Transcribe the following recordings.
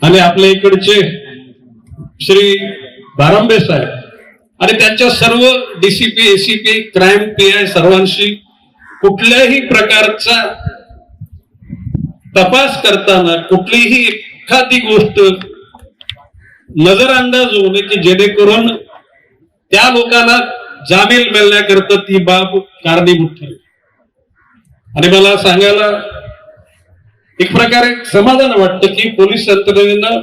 आणि आपल्या इकडचे श्री बारंबे साहेब आणि त्यांच्या सर्व डीसीपी एसीपी क्राईम पीआय सर्वांशी कुठल्याही प्रकारचा तपास करताना कुठलीही एखादी गोष्ट नजरअंदाज होऊ नये की जेणेकरून त्या लोकांना जामीन मिळण्याकरता ती बाब कारणीभूत ठरेल. आणि मला सांगायला एक प्रकारे समाधान वाटतं की पोलीस यंत्रणेनं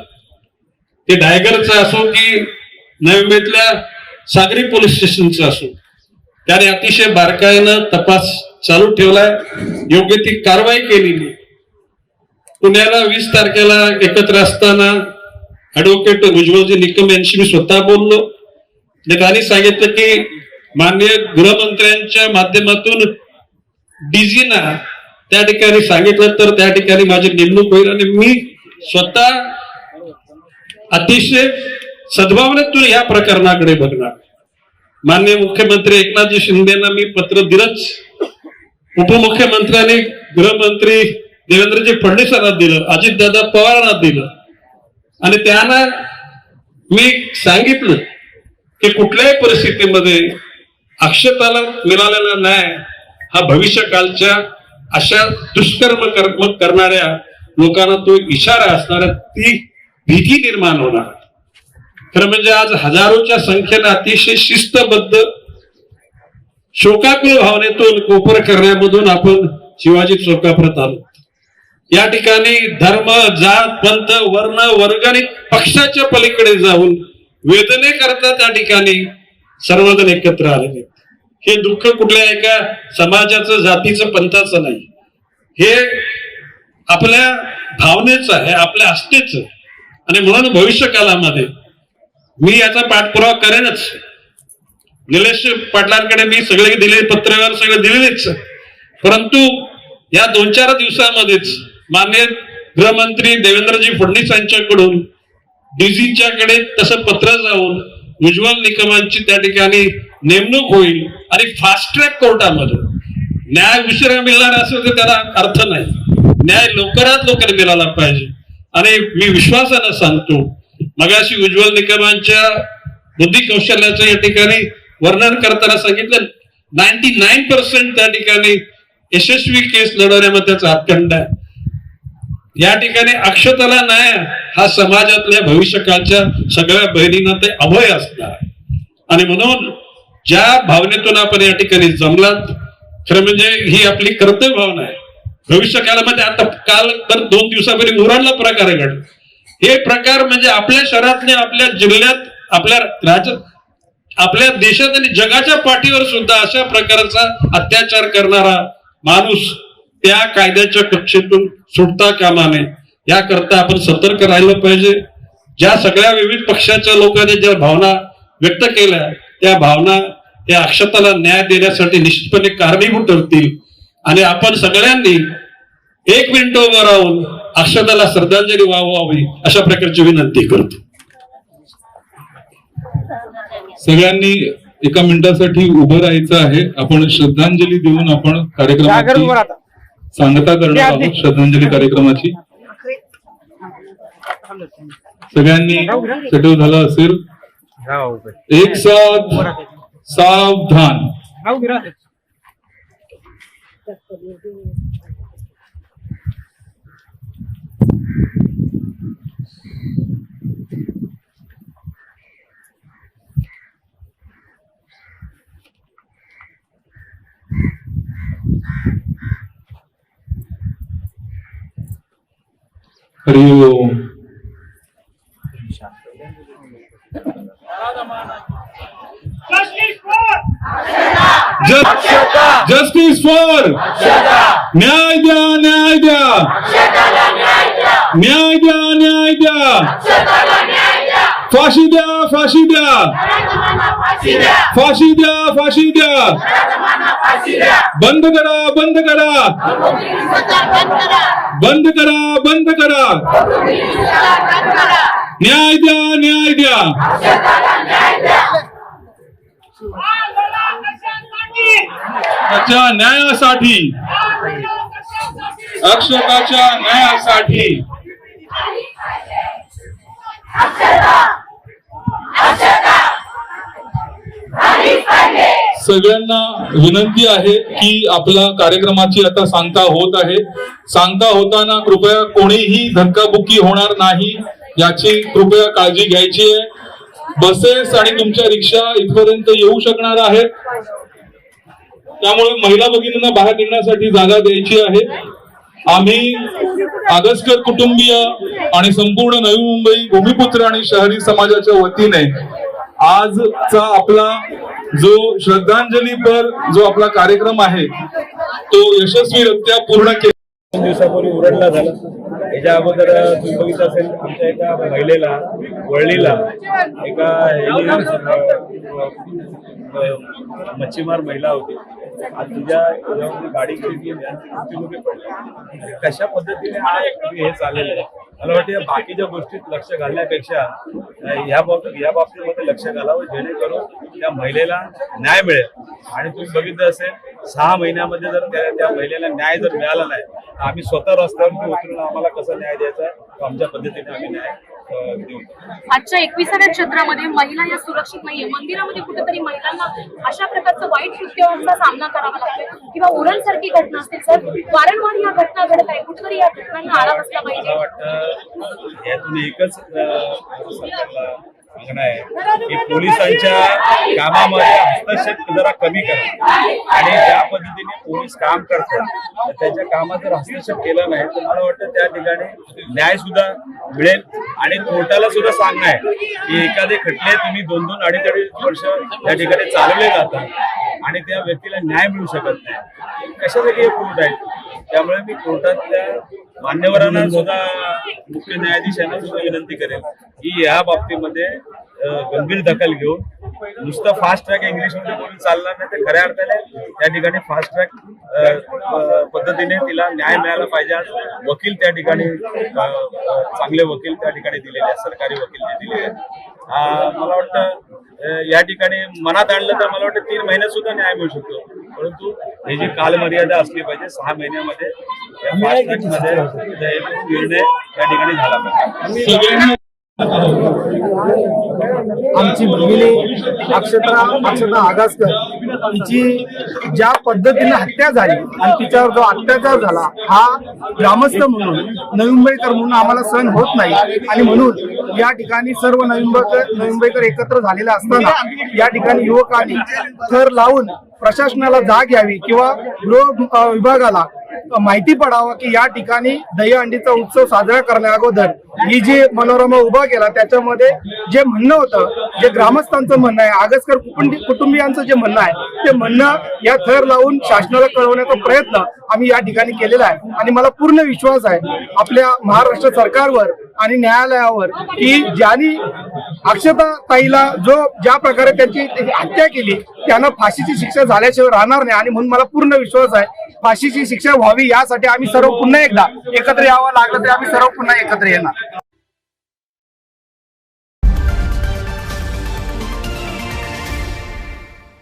ते डायगरचं असो की नवी मुंबईतल्या सागरी पोलीस स्टेशनचं असो त्याने अतिशय बारकाईनं तपास चालू ठेवलाय, योग्य ती कारवाई केलेली. पुण्याला 20 तारखेला एकत्र असताना ऍडव्होकेट उज्ज्वलजी निकम यांशी मी स्वतः बोललो. त्यांनी सांगितलं की माननीय गृहमंत्र्यांच्या माध्यमातून डीजीना त्या ठिकाणी सांगितलं तर त्या ठिकाणी माझी नेमणूक होईल आणि मी स्वतः अतिशय सद्भावनेतून या प्रकरणाकडे बघणार. माननीय मुख्यमंत्री एकनाथजी शिंदेना मी पत्र दिलंच, उपमुख्यमंत्र्यांनी गृहमंत्री देवेंद्रजी फडणवीसांना दिलं, अजितदादा पवारांना दिलं आणि त्यांना मी सांगितलं की कुठल्याही परिस्थितीमध्ये अक्षताला मिळालेला न्याय हा भविष्यकालच्या अशा दुष्कर्म करणाऱ्या लोकांना तो इशारा असणार, ती भीती निर्माण होणार. खरं म्हणजे आज हजारोच्या संख्येने अतिशय शिस्तबद्ध शोकाकुल भावनेतून कोपर करण्यामधून आपण शिवाजी चौकापर्यंत आलो. या ठिकाणी धर्म जात पंथ वर्ण वर्ग आणि पक्षाच्या पलीकडे जाऊन वेदने करता त्या ठिकाणी सर्वजण एकत्र आलेले. हे दुःख कुठल्या एका समाजाचं जातीचं पंथाचं नाही, हे आपल्या भावनेचं आहे, आपल्या आस्थेचं. आणि म्हणून भविष्य कालामध्ये मी याचा पाठपुरावा करेनच. निलेश पाटलांकडे मी सगळे दिले पत्रव्यवहार सगळे दिलेलेच, परंतु या 2-4 दिवसामध्येच माननीय गृहमंत्री देवेंद्रजी फडणवीस यांच्याकडून डीजीच्याकडे तसं पत्र जाऊन उज्ज्वल निकमांची त्या ठिकाणी नेमणूक होईल आणि फास्ट ट्रॅक कोर्टामध्ये न्याय उशिरा मिळणार असेल तर त्याला अर्थ नाही. न्याय लवकरात लवकर मिळाला पाहिजे. आणि मी विश्वासानं सांगतो, मगाशी उज्ज्वल निकमांच्या बुद्धी कौशल्याचं या ठिकाणी वर्णन करताना सांगितलं 99% त्या ठिकाणी यशस्वी केस लढवण्यामध्ये त्याचा हातखंडा आहे. या ठिकाणी अक्षताला न्याय हा समाजातल्या भविष्यकाळच्या सगळ्या बहिणींना ते अभय असणार. आणि म्हणून ज्या भावनेतून आपण या ठिकाणी जमलात, खरं म्हणजे ही आपली कर्तव्य भावना आहे. भविष्य काळामध्ये आता काल तर 2 दिवसापूर्वी मुराडला प्रकार घडला. हे प्रकार म्हणजे आपल्या शहरातले, आपल्या जिल्ह्यात, आपल्या राज्यात, आपल्या देशात आणि जगाच्या पाठीवर सुद्धा अशा प्रकारचा अत्याचार करणारा माणूस त्या कायद्याच्या कक्षेतून सुटता कामा नये. याकरता आपण सतर्क राहिलं पाहिजे. ज्या सगळ्या विविध पक्षाच्या लोकांनी ज्या भावना व्यक्त केल्या त्या भावना त्या अक्षताला न्याय देण्यासाठी निश्चितपणे कारणीभूत ठरतील. आणि आपण सगळ्यांनी 1 मिनिट उभं राहून अक्षताला श्रद्धांजली वाहावी अशा प्रकारची विनंती करतो. सगळ्यांनी 1 मिनिटासाठी उभं राहायचं आहे. आपण श्रद्धांजली देऊन आपण कार्यक्रमाची सांगता करणार आहोत. श्रद्धांजली कार्यक्रमाची सगळ्यांनी सेटल झालं असेल. एक साथ सावधान. हरि ओम. जस्टिस फॉर न्याय द्या, न्याय द्या, न्याय द्या, न्याय द्या, फाशी द्या, फाशी द्या, फाशी द्या, फाशी द्या, बंद करा, बंद करा, बंद करा, बंद करा, न्याय द्या, न्याय द्या. त्याच्या न्यायासाठी, अक्षताच्या न्यायासाठी सगळ्यांना विनंती आहे की आपला कार्यक्रमाची आता सांगता होत आहे. सांगता होताना कृपया कोणीही धक्काबुक्की होणार नाही याची कृपया काळजी घ्यायची आहे. बसेस आणि तुमच्या रिक्षा इथपर्यंत येऊ शकणार आहेत, त्यामुळे महिला भगिनींना बाहेर निघण्यासाठी जागा द्यायची आहे. आम्ही आगसकर कुटुंबीय आणि संपूर्ण नवी मुंबई भूमिपुत्र आणि शहरी समाजाच्या वतीने आजचा आपला जो श्रद्धांजलीपर जो आपला कार्यक्रम आहे तो यशस्वीरित्या पूर्ण केला. 2 दिवसापूर्वी उरडला झाला. याच्या अगोदर तुम्ही बघितलं असेल आमच्या एका महिलेला वळलीला एका मच्छीमार महिला होती, आज तिच्या गाडी गेली मृत्युमुखी पडली. कशा पद्धतीने हे चाललेलं आहे मला वाटतं. या बाकीच्या गोष्टीत लक्ष घालण्यापेक्षा या बाबतीमध्ये लक्ष घालावं जेणेकरून त्या महिलेला न्याय मिळेल. आणि तुम्ही बघितलं असेल 6 महिन्यामध्ये जर त्या महिलेला न्याय जर मिळाला नाही तर आम्ही स्वतः रस्त्यावरती उतरून आम्हाला कसा न्याय द्यायचा तो आमच्या पद्धतीने आम्ही न्याय देऊ. आजच्या 21व्या क्षेत्रामध्ये महिला या सुरक्षित नाहीये. मंदिरामध्ये कुठेतरी महिलांना अशा प्रकारचं वाईट कृत्याचा सामना करावा लागतोय किंवा उरणसारखी घटना असतील सर, वारंवार या घटना घडत आहे. कुठेतरी या घटनांना आळा बसला पाहिजे. मला वाटतं यातून एकच सरकारला सांगणं आहे की पोलिसांच्या कामामध्ये हस्तक्षेप जरा कमी करा. आणि ज्या पद्धतीने पोलीस काम करतात त्याच्या कामात जर हस्तक्षेप केला नाही तर मला वाटतं त्या ठिकाणी न्याय सुद्धा मिळेल. आणि कोर्टाला सुद्धा सांगणं आहे की एखादे खटले तुम्ही 2-2, 2.5 वर्ष त्या ठिकाणी चालवले जातात आणि त्या व्यक्तीला न्याय मिळू शकत नाही. कशासाठी हे कोर्ट आहे? त्यामुळे मी कोर्टातल्या मान्यवरांना सुद्धा मुख्य न्यायाधीशांना सुद्धा विनंती करेन की या बाबतीमध्ये गंभीर दखल घेऊन नुसतं फास्ट ट्रॅक इंग्लिशमध्ये बोलून चालणार नाही, तर खऱ्या अर्थाने त्या ठिकाणी फास्ट ट्रॅक पद्धतीने तिला न्याय मिळाला पाहिजे. आज वकील त्या ठिकाणी चांगले वकील त्या ठिकाणी दिलेले आहेत, सरकारी वकील जे दिलेले आहेत. मला वाटतं या ठिकाणी मनात आणलं तर मला वाटतं 3 महिन्यात सुद्धा न्याय मिळू शकतो. परंतु ही जी कालमर्यादा असली पाहिजे 6 महिन्यामध्ये या फास्ट ट्रॅकमध्ये निर्णय त्या ठिकाणी झाला पाहिजे. आमची भगिनी अक्षता आगासकर तिची ज्या पद्धतीने हत्या झाली आणि तिच्यावर जो अत्याचार झाला हा ग्रामस्थ म्हणून नवी मुंबईकर म्हणून आम्हाला सहन होत नाही. आणि म्हणून या ठिकाणी सर्व नवी मुंबईकर एकत्र झालेले असताना या ठिकाणी युवकांनी थर लावून प्रशासनाला जाग घ्यावी किंवा गृह विभागाला माहिती पडावं की या ठिकाणी दहीहंडीचा उत्सव साजरा करण्या अगोदर ही जी मनोरमा उभा केला त्याच्यामध्ये जे म्हणणं होतं, जे ग्रामस्थांचं म्हणणं आहे, आगसकर कुटुंबियांचं जे म्हणणं आहे ते म्हणणं या थर लावून शासनाला कळवण्याचा प्रयत्न आम्ही या ठिकाणी केलेला आहे. आणि मला पूर्ण विश्वास आहे आपल्या महाराष्ट्र सरकारवर आणि न्यायालयावर की ज्यांनी अक्षता ताईला ज्या प्रकारे त्यांची हत्या केली त्यांना फाशीची शिक्षा झाल्याशिवाय राहणार नाही. आणि म्हणून मला पूर्ण विश्वास आहे फाशीची शिक्षा व्हावी यासाठी आम्ही सर्व पुन्हा एकदा एकत्र यावं लागलं तरी आम्ही सर्व पुन्हा एकत्र येणार.